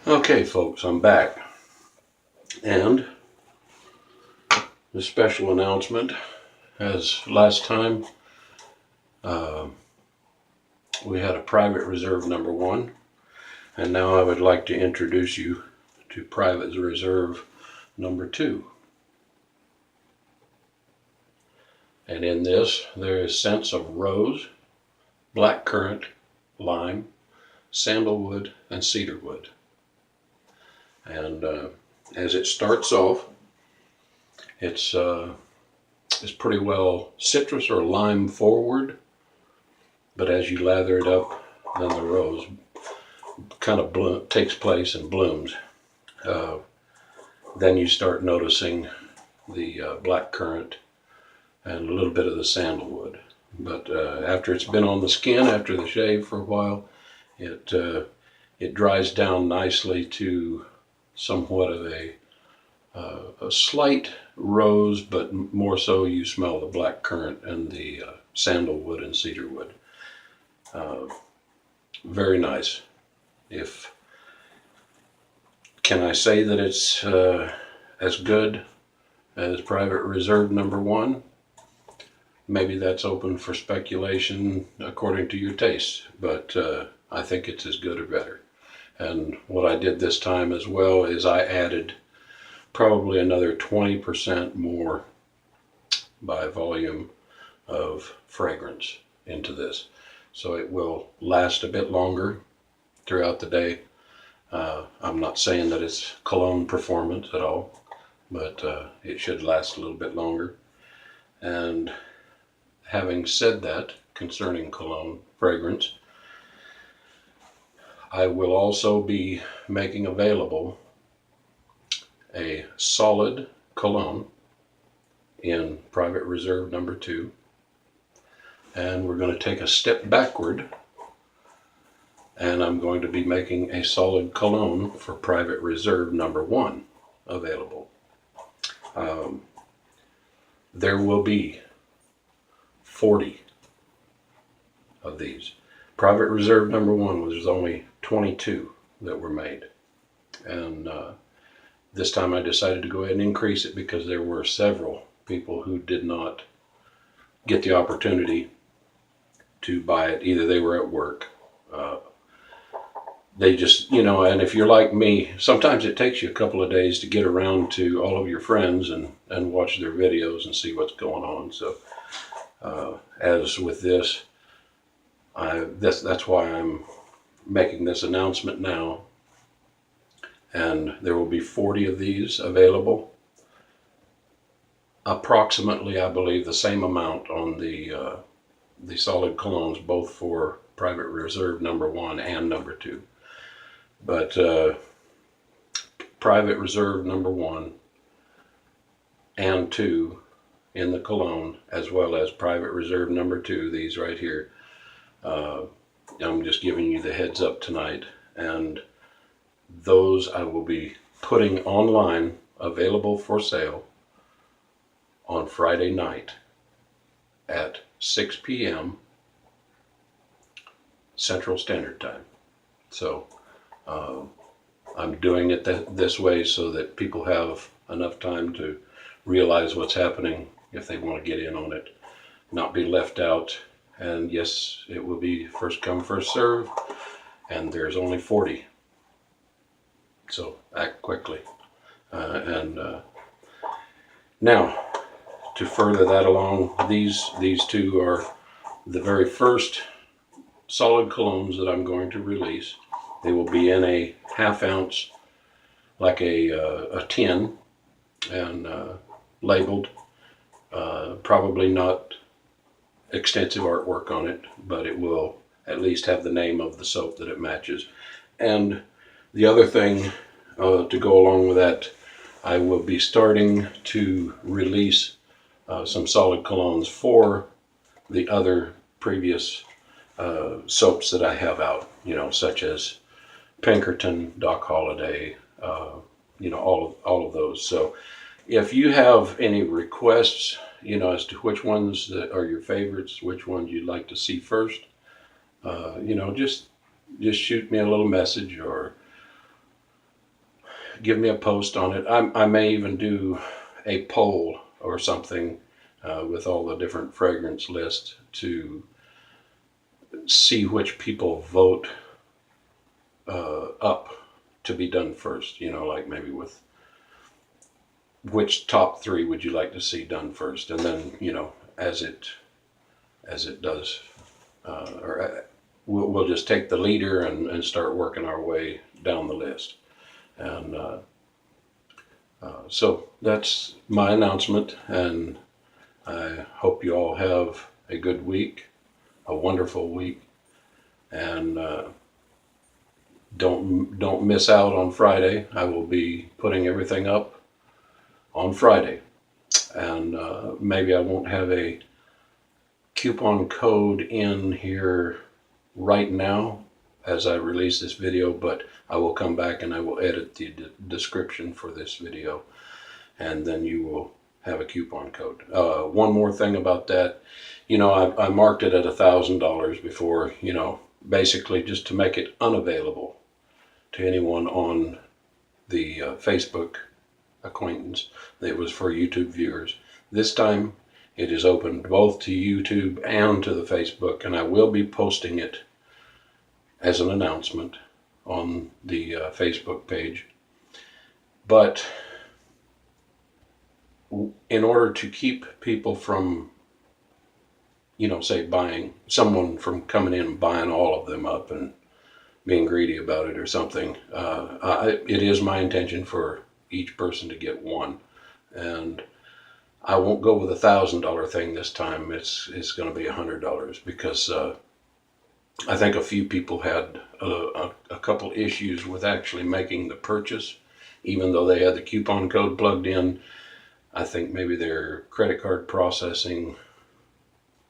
Okay, folks, I'm back. And the special announcement, as last time, we had a private reserve number 1, and now I would like to introduce you to private reserve number 2. And in this, there is scents of rose, blackcurrant, lime, sandalwood, and cedarwood. And as it starts off, it's pretty well citrus or lime forward, but as you lather it up, then the rose kind of takes place and blooms. Then you start noticing the blackcurrant and a little bit of the sandalwood. But after it's been on the skin, after the shave for a while, it dries down nicely to somewhat of a slight rose, but more so you smell the blackcurrant and the sandalwood and cedarwood. Very nice. Can I say that it's as good as private reserve number 1? Maybe that's open for speculation according to your taste, but I think it's as good or better. And what I did this time as well is I added probably another 20% more by volume of fragrance into this. So it will last a bit longer throughout the day. I'm not saying that it's Cologne performance at all, but it should last a little bit longer. And having said that concerning Cologne fragrance, I will also be making available a solid Cologne in private reserve number 2. And we're going to take a step backward, and I'm going to be making a solid Cologne for private reserve number 1 available. There will be 40 of these. Private reserve number 1 was only 22 that were made. And this time I decided to go ahead and increase it because there were several people who did not get the opportunity to buy it. Either they were at work, they just, and if you're like me, sometimes it takes you a couple of days to get around to all of your friends and watch their videos and see what's going on. So as with this, that's why I'm making this announcement now. And there will be 40 of these available. Approximately, I believe, the same amount on the solid colognes, both for private reserve number 1 and number 2. But private reserve number 1 and 2 in the cologne, as well as private reserve number 2, these right here. I'm just giving you the heads up tonight, and those I will be putting online, available for sale on Friday night at 6 p.m. Central Standard Time. So I'm doing it this way so that people have enough time to realize what's happening if they want to get in on it, not be left out. And yes, it will be first come, first serve, and there's only 40. So act quickly. Now, to further that along, these two are the very first solid colognes that I'm going to release. They will be in a ½ ounce, like a tin, and labeled. Probably not extensive artwork on it, but it will at least have the name of the soap that it matches. And the other thing to go along with that, I will be starting to release some solid colognes for the other previous soaps that I have out, such as Pinkerton, Doc Holliday, all of those. So if you have any requests, as to which ones that are your favorites, which ones you'd like to see first, just shoot me a little message, or give me a post on it. I may even do a poll or something with all the different fragrance lists to see which people vote up to be done first. You know, like maybe with which top 3 would you like to see done first, and then, you know, as it does, we'll just take the leader and start working our way down the list. And so that's my announcement, and I hope you all have a good week, a wonderful week, and don't miss out on Friday. I will be putting everything up on Friday, and maybe I won't have a coupon code in here right now as I release this video, but I will come back and I will edit the description for this video, and then you will have a coupon code. One more thing about that, you know, I marked it at $1,000 before, you know, basically just to make it unavailable to anyone on the Facebook acquaintance. It was for YouTube viewers. This time it is open both to YouTube and to the Facebook, and I will be posting it as an announcement on the Facebook page. But in order to keep people from, you know, say someone from coming in and buying all of them up and being greedy about it or something, it is my intention for each person to get one, and I won't go with $1,000 thing this time. It's going to be $100, because I think a few people had a couple issues with actually making the purchase, even though they had the coupon code plugged in. I think maybe their credit card processing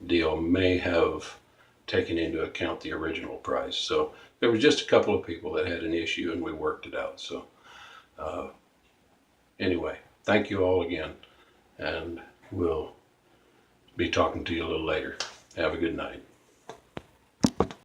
deal may have taken into account the original price. So there was just a couple of people that had an issue, and we worked it out. So anyway, thank you all again, and we'll be talking to you a little later. Have a good night.